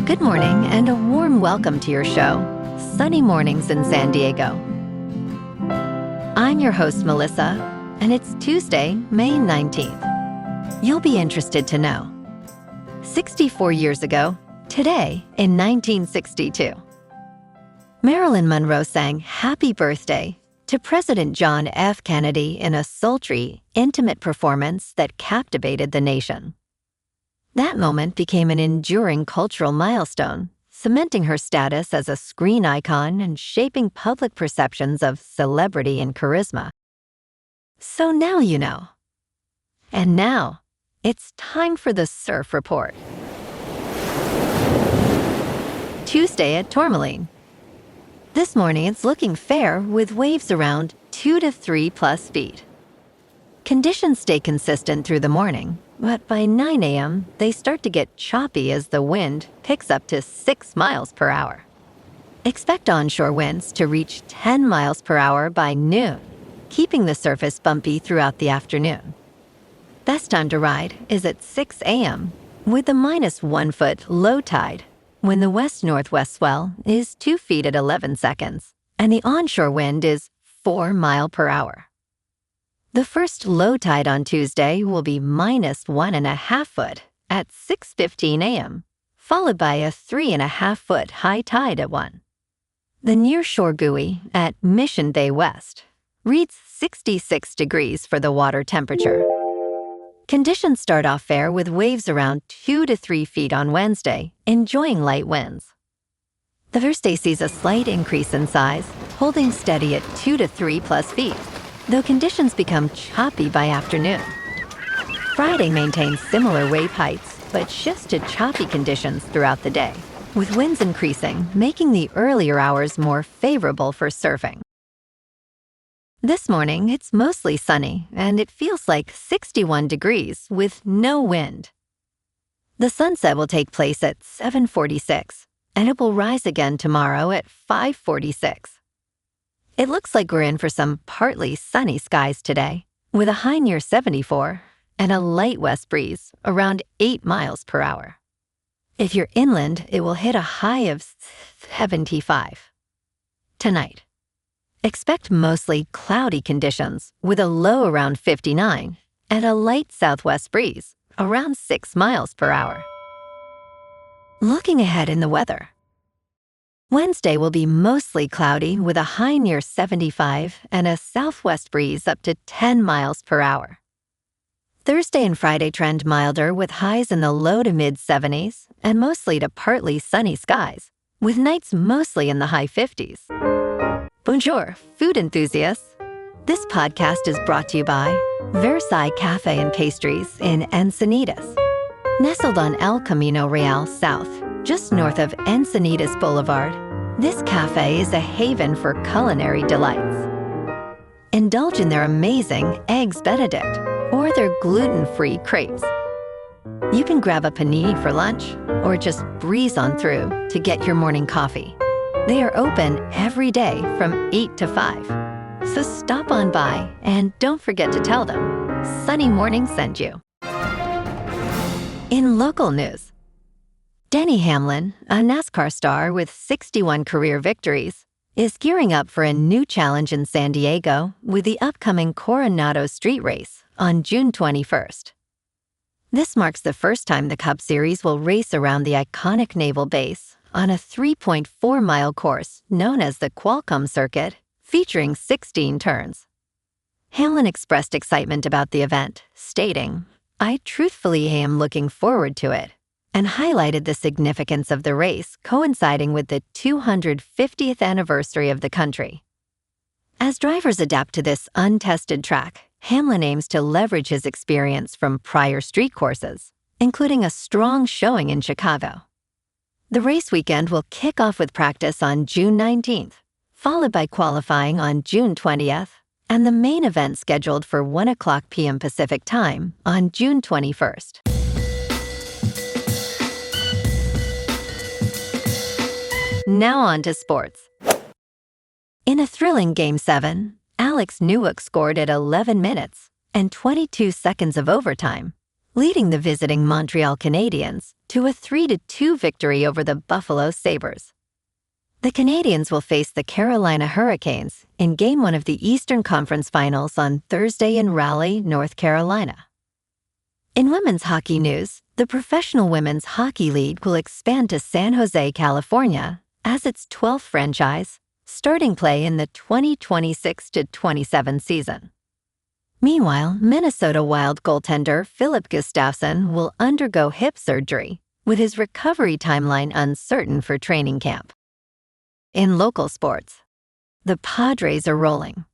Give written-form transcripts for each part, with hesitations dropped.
Good morning and a warm welcome to your show, Sunny Mornings in San Diego. I'm your host, Melissa, and it's Tuesday, May 19th. You'll be interested to know. 64 years ago, today in 1962, Marilyn Monroe sang Happy Birthday to President John F. Kennedy in a sultry, intimate performance that captivated the nation. That moment became an enduring cultural milestone, cementing her status as a screen icon and shaping public perceptions of celebrity and charisma. So now you know. And now, it's time for the Surf Report. Tuesday at Tourmaline. This morning it's looking fair with waves around 2 to 3 plus feet. Conditions stay consistent through the morning, but by 9 a.m., they start to get choppy as the wind picks up to 6 miles per hour. Expect onshore winds to reach 10 miles per hour by noon, keeping the surface bumpy throughout the afternoon. Best time to ride is at 6 a.m. with the -1 foot low tide, when the west-northwest swell is 2 feet at 11 seconds, and the onshore wind is 4 miles per hour. The first low tide on Tuesday will be -1.5 foot at 6:15 a.m., followed by a 3.5 foot high tide at 1. The nearshore buoy at Mission Bay West reads 66 degrees for the water temperature. Conditions start off fair with waves around 2 to 3 feet on Wednesday, enjoying light winds. Thursday sees a slight increase in size, holding steady at 2 to 3 plus feet, though conditions become choppy by afternoon. Friday maintains similar wave heights, but shifts to choppy conditions throughout the day, with winds increasing, making the earlier hours more favorable for surfing. This morning, it's mostly sunny, and it feels like 61 degrees with no wind. The sunset will take place at 7:46, and it will rise again tomorrow at 5:46. It looks like we're in for some partly sunny skies today, with a high near 74 and a light west breeze around 8 miles per hour. If you're inland, it will hit a high of 75. Tonight, expect mostly cloudy conditions with a low around 59 and a light southwest breeze around 6 miles per hour. Looking ahead in the weather, Wednesday will be mostly cloudy with a high near 75 and a southwest breeze up to 10 miles per hour. Thursday and Friday trend milder with highs in the low to mid-70s and mostly to partly sunny skies, with nights mostly in the high 50s. Bonjour, food enthusiasts. This podcast is brought to you by Versailles Cafe and Pastries in Encinitas. Nestled on El Camino Real South, just north of Encinitas Boulevard, this cafe is a haven for culinary delights. Indulge in their amazing Eggs Benedict or their gluten-free crepes. You can grab a panini for lunch or just breeze on through to get your morning coffee. They are open every day from 8 to 5. So stop on by and don't forget to tell them Sunny Morning sent you. In local news, Denny Hamlin, a NASCAR star with 61 career victories, is gearing up for a new challenge in San Diego with the upcoming Coronado Street Race on June 21st. This marks the first time the Cup Series will race around the iconic naval base on a 3.4-mile course known as the Qualcomm Circuit, featuring 16 turns. Hamlin expressed excitement about the event, stating, "I truthfully am looking forward to it," and highlighted the significance of the race coinciding with the 250th anniversary of the country. As drivers adapt to this untested track, Hamlin aims to leverage his experience from prior street courses, including a strong showing in Chicago. The race weekend will kick off with practice on June 19th, followed by qualifying on June 20th, and the main event scheduled for 1:00 p.m. Pacific Time on June 21st. Now on to sports. In a thrilling Game 7, Alex Newhook scored at 11 minutes and 22 seconds of overtime, leading the visiting Montreal Canadiens to a 3-2 victory over the Buffalo Sabres. The Canadiens will face the Carolina Hurricanes in Game 1 of the Eastern Conference Finals on Thursday in Raleigh, North Carolina. In women's hockey news, the Professional Women's Hockey League will expand to San Jose, California, as its 12th franchise, starting play in the 2026-27 season. Meanwhile, Minnesota Wild goaltender Philip Gustafsson will undergo hip surgery, with his recovery timeline uncertain for training camp. In local sports, the Padres are rolling.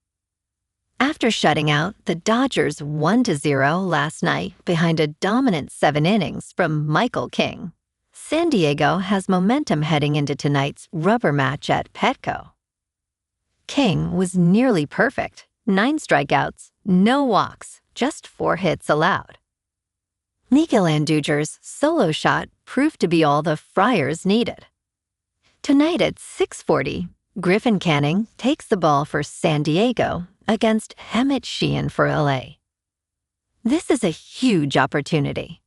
After shutting out the Dodgers 1-0 last night behind a dominant 7 innings from Michael King, San Diego has momentum heading into tonight's rubber match at Petco. King was nearly perfect, 9 strikeouts, no walks, just 4 hits allowed. Miguel Andujar's solo shot proved to be all the Friars needed. Tonight at 6:40, Griffin Canning takes the ball for San Diego against Emmett Sheehan for LA. This is a huge opportunity.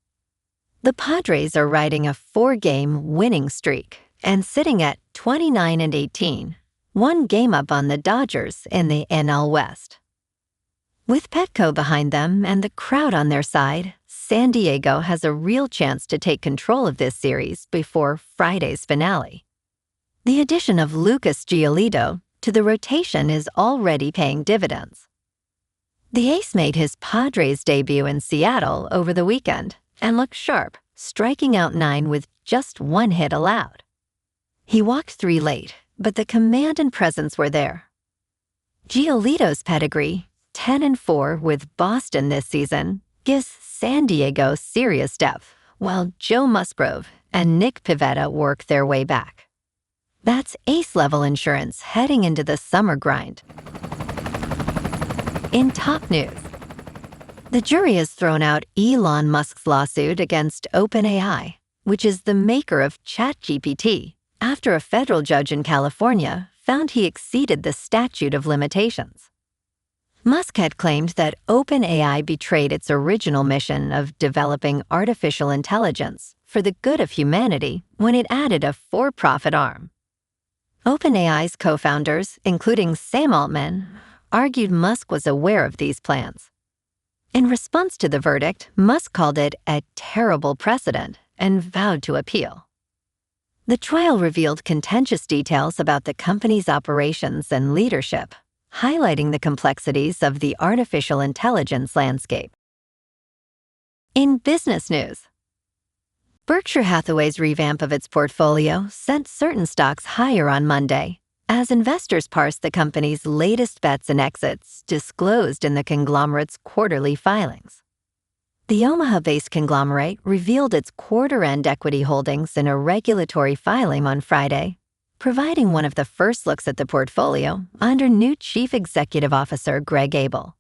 The Padres are riding a 4-game winning streak and sitting at 29-18, 1 game up on the Dodgers in the NL West. With Petco behind them and the crowd on their side, San Diego has a real chance to take control of this series before Friday's finale. The addition of Lucas Giolito to the rotation is already paying dividends. The ace made his Padres debut in Seattle over the weekend and looked sharp, striking out 9 with just 1 hit allowed. He walked 3 late, but the command and presence were there. Giolito's pedigree, 10-4 with Boston this season, gives San Diego serious depth, while Joe Musgrove and Nick Pivetta work their way back. That's ace-level insurance heading into the summer grind. In top news, the jury has thrown out Elon Musk's lawsuit against OpenAI, which is the maker of ChatGPT, after a federal judge in California found he exceeded the statute of limitations. Musk had claimed that OpenAI betrayed its original mission of developing artificial intelligence for the good of humanity when it added a for-profit arm. OpenAI's co-founders, including Sam Altman, argued Musk was aware of these plans. In response to the verdict, Musk called it a terrible precedent and vowed to appeal. The trial revealed contentious details about the company's operations and leadership, highlighting the complexities of the artificial intelligence landscape. In business news, Berkshire Hathaway's revamp of its portfolio sent certain stocks higher on Monday, as investors parsed the company's latest bets and exits disclosed in the conglomerate's quarterly filings. The Omaha-based conglomerate revealed its quarter-end equity holdings in a regulatory filing on Friday, providing one of the first looks at the portfolio under new Chief Executive Officer Greg Abel.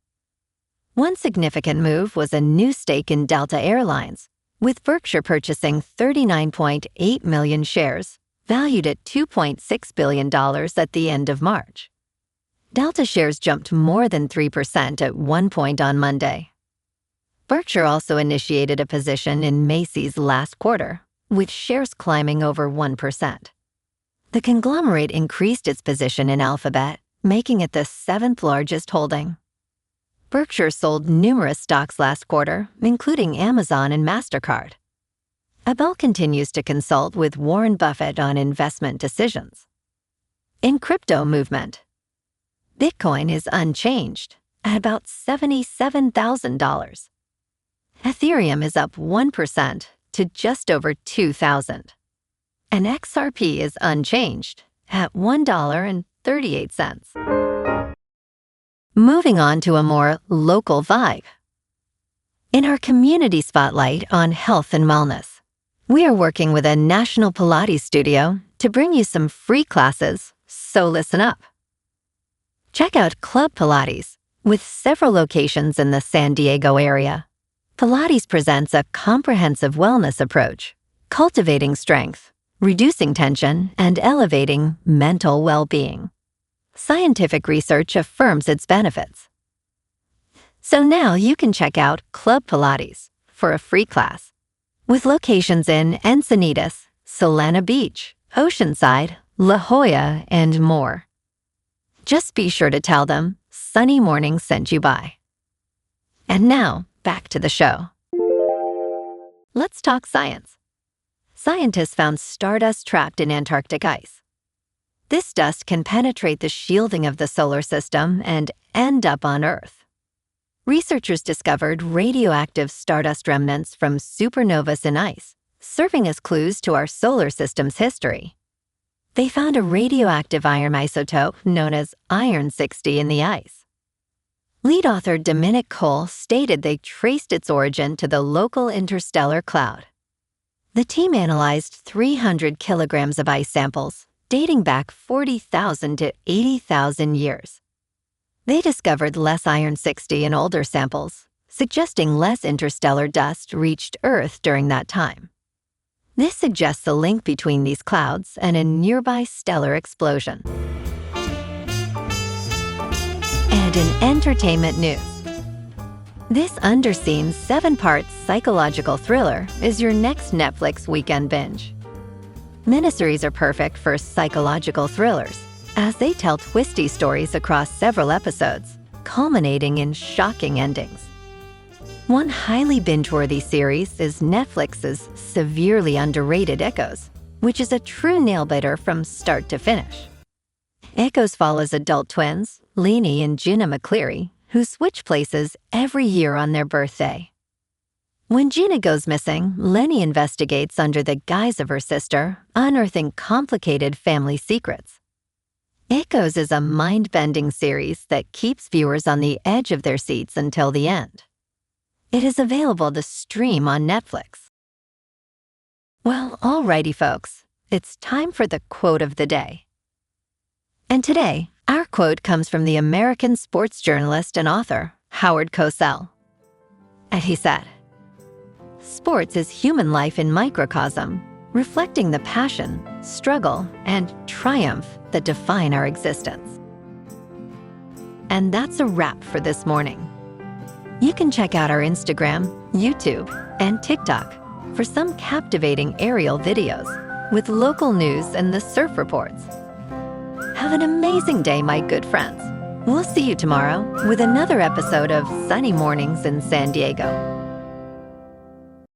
One significant move was a new stake in Delta Airlines, with Berkshire purchasing 39.8 million shares, valued at $2.6 billion at the end of March. Delta shares jumped more than 3% at one point on Monday. Berkshire also initiated a position in Macy's last quarter, with shares climbing over 1%. The conglomerate increased its position in Alphabet, making it the 7th largest holding. Berkshire sold numerous stocks last quarter, including Amazon and MasterCard. Abel continues to consult with Warren Buffett on investment decisions. In crypto movement, Bitcoin is unchanged at about $77,000. Ethereum is up 1% to just over $2,000. And XRP is unchanged at $1.38. Moving on to a more local vibe. In our community spotlight on health and wellness, we are working with a national Pilates studio to bring you some free classes, so listen up. Check out Club Pilates, with several locations in the San Diego area. Pilates presents a comprehensive wellness approach, cultivating strength, reducing tension, and elevating mental well-being. Scientific research affirms its benefits. So now you can check out Club Pilates for a free class. with locations in Encinitas, Solana Beach, Oceanside, La Jolla, and more. Just be sure to tell them Sunny Morning sent you by. And now, back to the show. Let's talk science. Scientists found stardust trapped in Antarctic ice. This dust can penetrate the shielding of the solar system and end up on Earth. Researchers discovered radioactive stardust remnants from supernovas in ice, serving as clues to our solar system's history. They found a radioactive iron isotope known as iron-60 in the ice. Lead author Dominic Cole stated they traced its origin to the local interstellar cloud. The team analyzed 300 kilograms of ice samples, dating back 40,000 to 80,000 years. They discovered less iron-60 in older samples, suggesting less interstellar dust reached Earth during that time. This suggests a link between these clouds and a nearby stellar explosion. And in entertainment news, this underseen 7-part psychological thriller is your next Netflix weekend binge. Miniseries are perfect for psychological thrillers, as they tell twisty stories across several episodes, culminating in shocking endings. One highly binge-worthy series is Netflix's severely underrated Echoes, which is a true nail-biter from start to finish. Echoes follows adult twins, Leanie and Gina McCleary, who switch places every year on their birthday. When Gina goes missing, Lenny investigates under the guise of her sister, unearthing complicated family secrets. Echoes is a mind-bending series that keeps viewers on the edge of their seats until the end. It is available to stream on Netflix. Well, alrighty folks, it's time for the quote of the day. And today, our quote comes from the American sports journalist and author, Howard Cosell. And he said, "Sports is human life in microcosm, reflecting the passion, struggle, and triumph that define our existence." And that's a wrap for this morning. You can check out our Instagram, YouTube, and TikTok for some captivating aerial videos with local news and the surf reports. Have an amazing day, my good friends. We'll see you tomorrow with another episode of Sunny Mornings in San Diego.